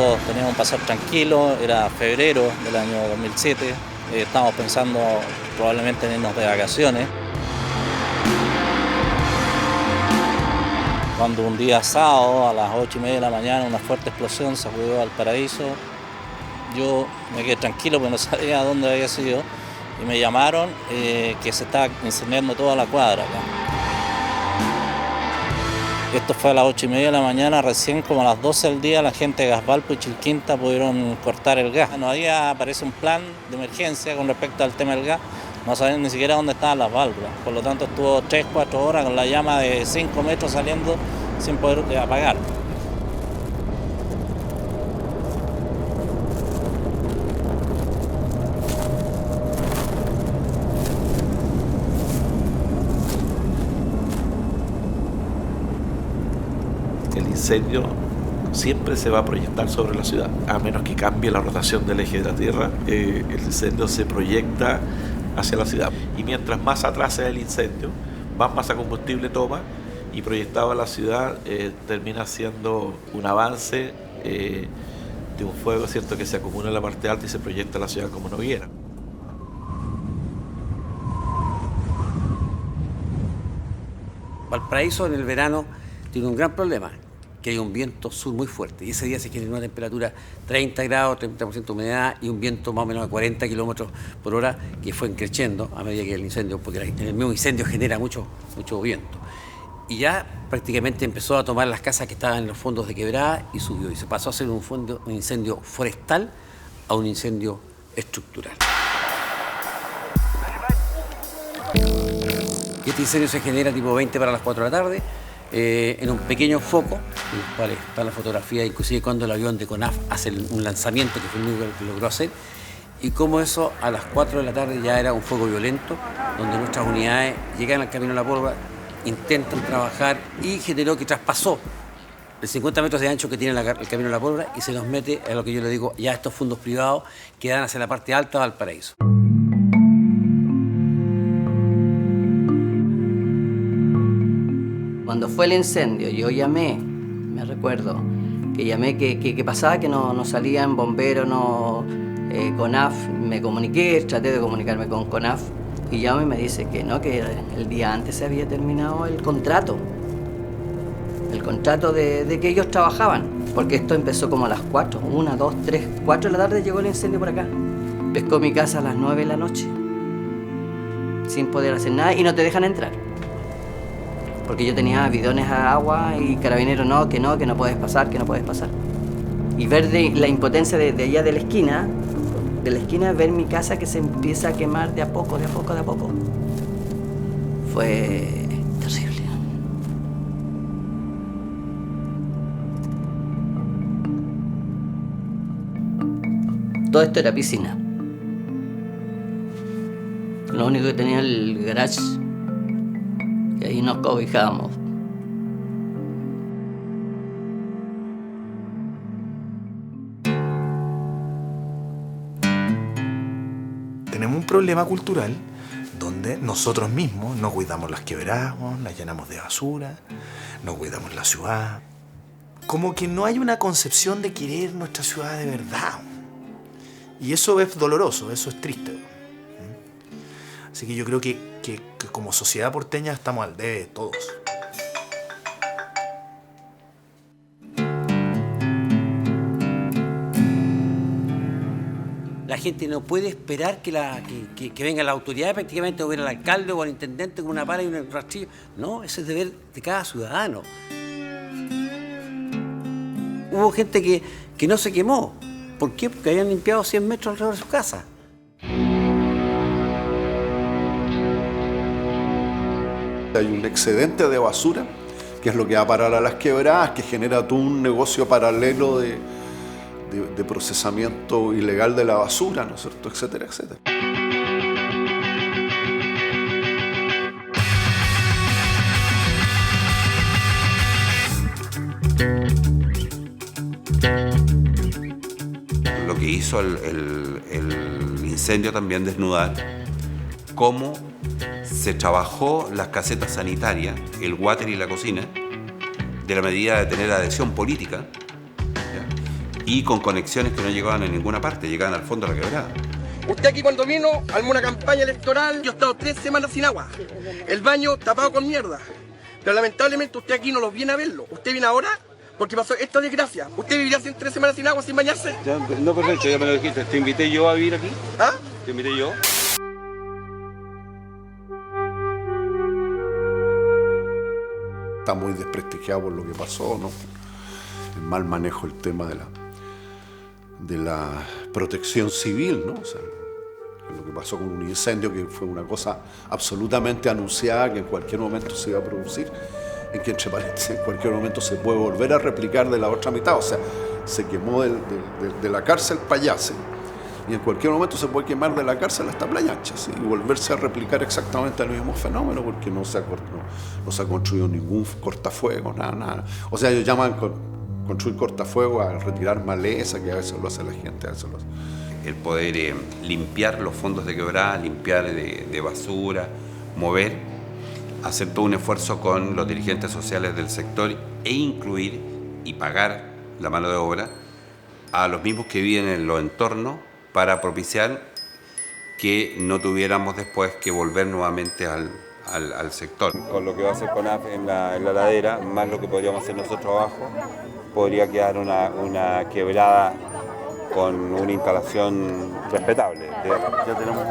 nosotros teníamos un pasar tranquilo, era febrero del año 2007, estábamos pensando probablemente en irnos de vacaciones. Cuando un día sábado a las 8:30 de la mañana una fuerte explosión sacudió Valparaíso, yo me quedé tranquilo porque no sabía dónde había sido y me llamaron que se estaba incendiando toda la cuadra acá. Esto fue a las 8:30 de la mañana, recién como a las 12 del día la gente de Gasvalpo y Chilquinta pudieron cortar el gas. No había, parece, un plan de emergencia con respecto al tema del gas, no sabían ni siquiera dónde estaban las válvulas, por lo tanto estuvo 3-4 horas con la llama de 5 metros saliendo sin poder apagar. El incendio siempre se va a proyectar sobre la ciudad, a menos que cambie la rotación del eje de la Tierra, el incendio se proyecta hacia la ciudad. Y mientras más atrás sea el incendio, más masa combustible toma y proyectado a la ciudad termina siendo un avance de un fuego, ¿cierto?, que se acumula en la parte alta y se proyecta a la ciudad como una hoguera. Valparaíso en el verano tiene un gran problema, que hay un viento sur muy fuerte. Y ese día se genera una temperatura 30 grados, 30% de humedad y un viento más o menos a 40 kilómetros por hora que fue creciendo a medida que el incendio, porque el mismo incendio genera mucho viento. Y ya prácticamente empezó a tomar las casas que estaban en los fondos de quebrada y subió. Y se pasó a ser un incendio forestal a un incendio estructural. Y este incendio se genera tipo 20 para las 4 de la tarde, en un pequeño foco, en el cual está la fotografía, inclusive cuando el avión de CONAF hace un lanzamiento, que fue el único que logró hacer, y como eso a las 4 de la tarde ya era un fuego violento, donde nuestras unidades llegan al Camino de la Pólvora, intentan trabajar y generó que traspasó el 50 metros de ancho que tiene el Camino de la Pólvora y se nos mete a lo que yo le digo ya estos fondos privados que dan hacia la parte alta de Valparaíso. Cuando fue el incendio, yo llamé, me recuerdo, que llamé que pasaba, que no salían bomberos, CONAF, me comuniqué, traté de comunicarme con CONAF y llamo y me dice que no, que el día antes se había terminado el contrato de que ellos trabajaban, porque esto empezó como a las 4, 1, 2, 3, 4 de la tarde llegó el incendio por acá. Pescó mi casa a las 9 de la noche, sin poder hacer nada y no te dejan entrar. Porque yo tenía bidones a agua y carabineros que no puedes pasar, que no puedes pasar. Y ver la impotencia de allá de la esquina, ver mi casa que se empieza a quemar de a poco. Fue terrible. Todo esto era piscina. Lo único que tenía el garage, y ahí nos cobijábamos. Tenemos un problema cultural donde nosotros mismos no cuidamos las quebradas, las llenamos de basura, no cuidamos la ciudad. Como que no hay una concepción de querer nuestra ciudad de verdad. Y eso es doloroso, eso es triste. Así que yo creo que como sociedad porteña estamos al debe de todos. La gente no puede esperar que venga la autoridad prácticamente, o ver al alcalde o al intendente con una pala y un rastrillo. No, ese es deber de cada ciudadano. Hubo gente que no se quemó. ¿Por qué? Porque habían limpiado 100 metros alrededor de su casa. Hay un excedente de basura, que es lo que va a parar a las quebradas, que genera todo un negocio paralelo de procesamiento ilegal de la basura, ¿no es cierto?, etcétera, etcétera. Lo que hizo el incendio también desnudar cómo se trabajó las casetas sanitarias, el water y la cocina, de la medida de tener adhesión política, ¿ya? y con conexiones que no llegaban a ninguna parte, llegaban al fondo de la quebrada. Usted aquí cuando vino, armó una campaña electoral, yo he estado 3 semanas sin agua, el baño tapado con mierda, pero lamentablemente usted aquí no los viene a verlo, usted viene ahora porque pasó esta desgracia. ¿Usted viviría 3 semanas sin agua, sin bañarse? Ya, no, perfecto, ya me lo dijiste. ¿Te invité yo a vivir aquí? ¿Ah? ¿Te invité yo? Está muy desprestigiado por lo que pasó, ¿no? El mal manejo del tema de la protección civil, ¿no? O sea, lo que pasó con un incendio que fue una cosa absolutamente anunciada que en cualquier momento se iba a producir, en que entre paréntesis en cualquier momento se puede volver a replicar de la otra mitad, o sea, se quemó de la cárcel Payase y en cualquier momento se puede quemar de la cárcel hasta Playa Ancha, ¿sí? Y volverse a replicar exactamente el mismo fenómeno porque no se ha construido ningún cortafuego, nada. O sea, ellos llaman construir cortafuego a retirar maleza, que a veces lo hace la gente, a veces lo hace. El poder limpiar los fondos de quebrada, limpiar de basura, mover, hacer todo un esfuerzo con los dirigentes sociales del sector e incluir y pagar la mano de obra a los mismos que viven en los entornos para propiciar que no tuviéramos después que volver nuevamente al sector. Con lo que va a hacer CONAF en la ladera, más lo que podríamos hacer nosotros abajo, podría quedar una quebrada con una instalación respetable. Ya tenemos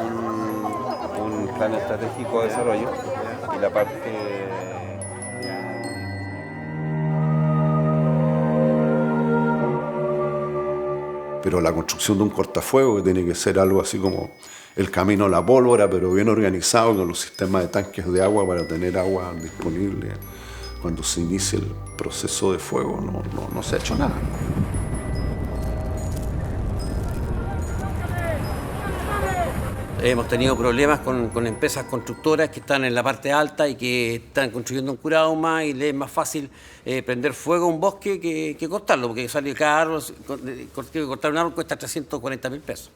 un plan estratégico de desarrollo y la parte... Pero la construcción de un cortafuego que tiene que ser algo así como el camino a la pólvora, pero bien organizado con los sistemas de tanques de agua para tener agua disponible cuando se inicie el proceso de fuego, no se ha hecho nada. Hemos tenido problemas con empresas constructoras que están en la parte alta y que están construyendo un Curauma y les es más fácil prender fuego a un bosque que cortarlo, porque sale caro, cortar un árbol cuesta 340.000 pesos.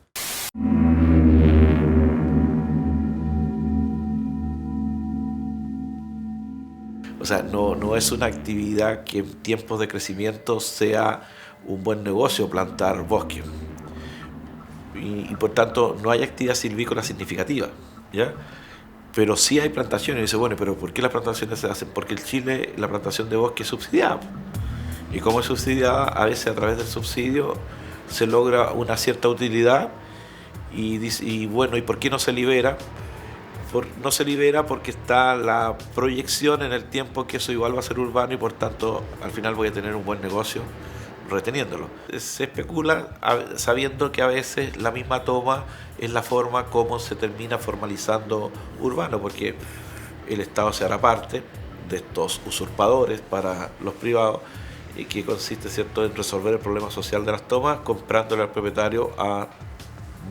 O sea, no es una actividad que en tiempos de crecimiento sea un buen negocio plantar bosques. Y por tanto no hay actividad silvícola significativa, ¿ya? Pero sí hay plantaciones. Y dice, bueno, pero ¿por qué las plantaciones se hacen? Porque en Chile la plantación de bosque es subsidiada. Y como es subsidiada, a veces a través del subsidio se logra una cierta utilidad. Y bueno, ¿y por qué no se libera? No se libera porque está la proyección en el tiempo que eso igual va a ser urbano y por tanto al final voy a tener un buen negocio reteniéndolo. Se especula sabiendo que a veces la misma toma es la forma como se termina formalizando urbano, porque el Estado se hará parte de estos usurpadores para los privados, y que consiste, ¿cierto?, en resolver el problema social de las tomas comprándole al propietario a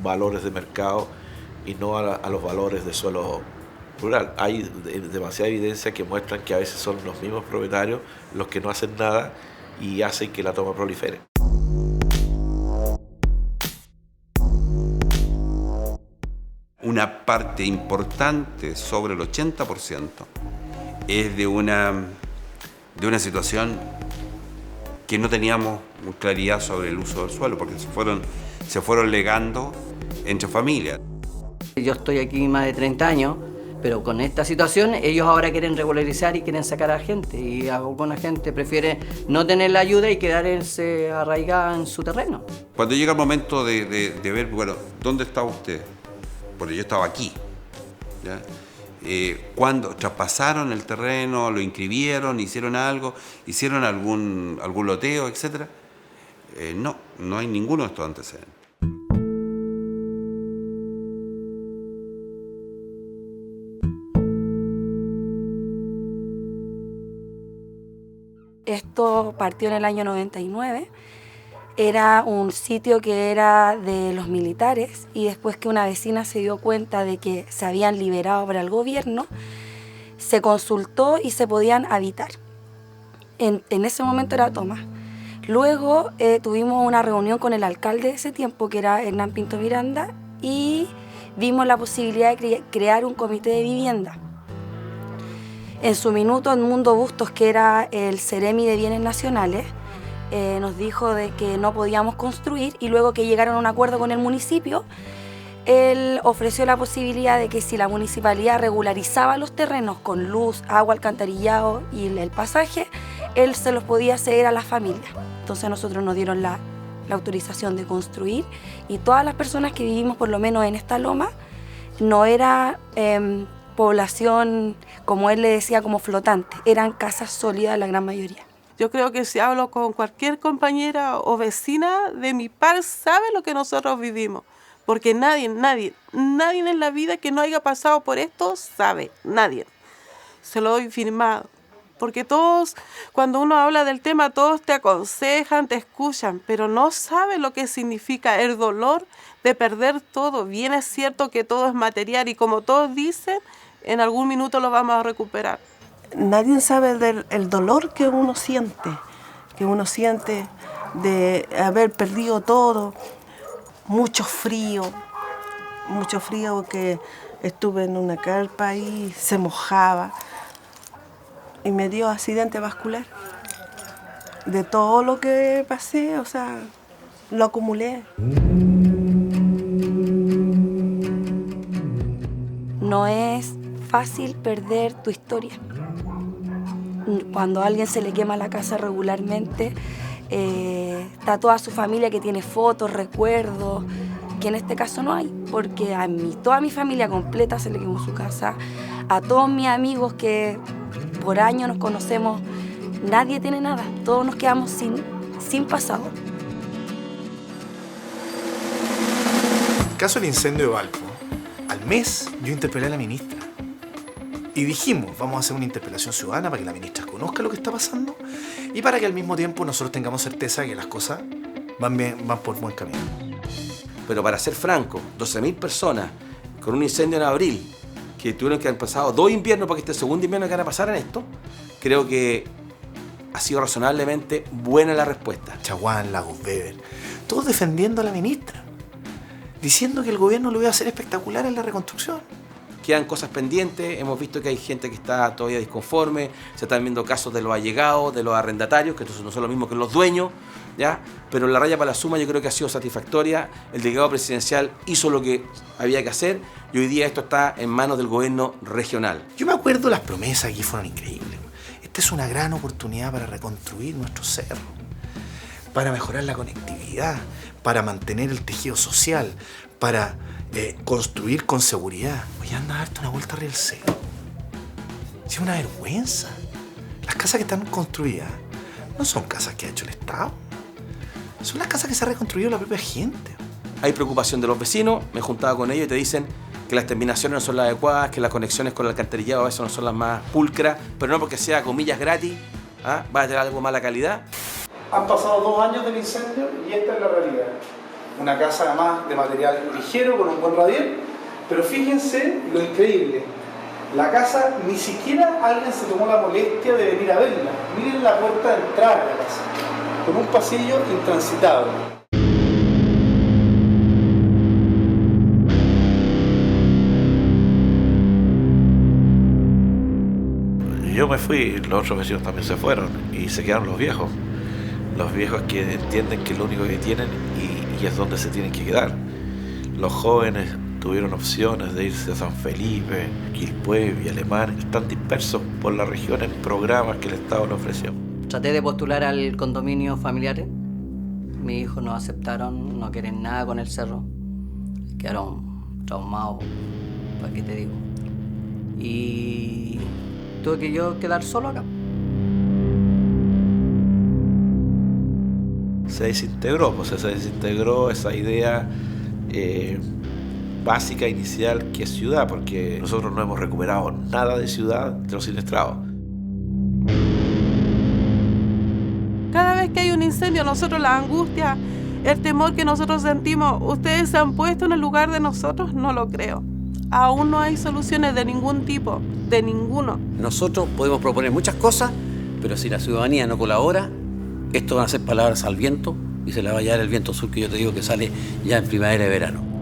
valores de mercado y no a los valores de suelo rural. Hay demasiada evidencia que muestran que a veces son los mismos propietarios los que no hacen nada y hacen que la toma prolifere. Una parte importante, sobre el 80%, es de una situación que no teníamos claridad sobre el uso del suelo, porque se fueron legando entre familias. Yo estoy aquí más de 30 años, pero con esta situación ellos ahora quieren regularizar y quieren sacar a gente, y alguna gente prefiere no tener la ayuda y quedarse arraigada en su terreno. Cuando llega el momento de ver, bueno, ¿dónde está usted? Porque yo estaba aquí, ¿ya? Cuando traspasaron el terreno, lo inscribieron, hicieron algo, hicieron algún loteo, etc. No hay ninguno de estos antecedentes. Esto partió en el año 99. Era un sitio que era de los militares y después que una vecina se dio cuenta de que se habían liberado para el gobierno, se consultó y se podían habitar. En ese momento era Tomás. Luego tuvimos una reunión con el alcalde de ese tiempo, que era Hernán Pinto Miranda, y vimos la posibilidad de crear un comité de vivienda. En su minuto, Edmundo Bustos, que era el Ceremi de Bienes Nacionales, nos dijo de que no podíamos construir y luego que llegaron a un acuerdo con el municipio, él ofreció la posibilidad de que si la municipalidad regularizaba los terrenos con luz, agua, alcantarillado y el pasaje, él se los podía ceder a las familias. Entonces a nosotros nos dieron la autorización de construir y todas las personas que vivimos por lo menos en esta loma no era población, como él le decía, como flotante, eran casas sólidas la gran mayoría. Yo creo que si hablo con cualquier compañera o vecina de mi par sabe lo que nosotros vivimos, porque nadie en la vida que no haya pasado por esto sabe, nadie. Se lo doy firmado. Porque todos, cuando uno habla del tema, todos te aconsejan, te escuchan, pero no saben lo que significa el dolor de perder todo. Bien es cierto que todo es material y como todos dicen, en algún minuto lo vamos a recuperar. Nadie sabe del dolor que uno siente de haber perdido todo. Mucho frío porque estuve en una carpa y se mojaba. Y me dio accidente vascular. De todo lo que pasé, o sea, lo acumulé. No es fácil perder tu historia. Cuando a alguien se le quema la casa regularmente, está toda su familia que tiene fotos, recuerdos, que en este caso no hay, porque a toda mi familia completa se le quemó su casa, a todos mis amigos que por años nos conocemos, nadie tiene nada, todos nos quedamos sin pasado. En el caso del incendio de Valpo, al mes yo interpelé a la ministra y dijimos, vamos a hacer una interpelación ciudadana para que la ministra conozca lo que está pasando y para que al mismo tiempo nosotros tengamos certeza de que las cosas van por buen camino. Pero para ser franco, 12.000 personas con un incendio en abril, que tuvieron que haber pasado 2 inviernos para que este segundo invierno que van a pasar en esto, creo que ha sido razonablemente buena la respuesta. Chaguán, Lagos Weber, todos defendiendo a la ministra, diciendo que el gobierno lo iba a hacer espectacular en la reconstrucción. Quedan cosas pendientes, hemos visto que hay gente que está todavía disconforme, se están viendo casos de los allegados, de los arrendatarios, que estos no son lo mismo que los dueños, ¿ya? Pero la raya para la suma yo creo que ha sido satisfactoria, el delegado presidencial hizo lo que había que hacer y hoy día esto está en manos del gobierno regional. Yo me acuerdo, las promesas aquí fueron increíbles. Esta es una gran oportunidad para reconstruir nuestro cerro, para mejorar la conectividad, para mantener el tejido social, para construir con seguridad. Oye, anda a darte una vuelta arriba del cerro. Es una vergüenza. Las casas que están construidas no son casas que ha hecho el Estado. Son las casas que se ha reconstruido la propia gente. Hay preocupación de los vecinos, me he juntado con ellos y te dicen que las terminaciones no son las adecuadas, que las conexiones con el alcantarillado a veces no son las más pulcras, pero no porque sea comillas gratis, ¿ah? Va a tener algo de mala calidad. Han pasado 2 años del incendio y esta es la realidad. Una casa además de material ligero con un buen radial, pero fíjense lo increíble. La casa, ni siquiera alguien se tomó la molestia de venir a verla. Miren la puerta de entrada de la casa, con un pasillo intransitable. Yo me fui, los otros vecinos también se fueron y se quedaron los viejos. Los viejos que entienden que es lo único que tienen y es donde se tienen que quedar. Los jóvenes tuvieron opciones de irse a San Felipe, Quilpué y Alemán. Están dispersos por la región en programas que el Estado les ofreció. Traté de postular al condominio familiar. Mis hijos no aceptaron, no quieren nada con el cerro. Quedaron traumados, ¿para qué te digo? Y tuve que yo quedar solo acá. Se desintegró esa idea básica, inicial, que es ciudad, porque nosotros no hemos recuperado nada de ciudad de los siniestrados. Cada vez que hay un incendio, nosotros la angustia, el temor que nosotros sentimos, ¿ustedes se han puesto en el lugar de nosotros? No lo creo. Aún no hay soluciones de ningún tipo, de ninguno. Nosotros podemos proponer muchas cosas, pero si la ciudadanía no colabora, esto van a ser palabras al viento y se la va a llevar el viento sur que yo te digo que sale ya en primavera y verano.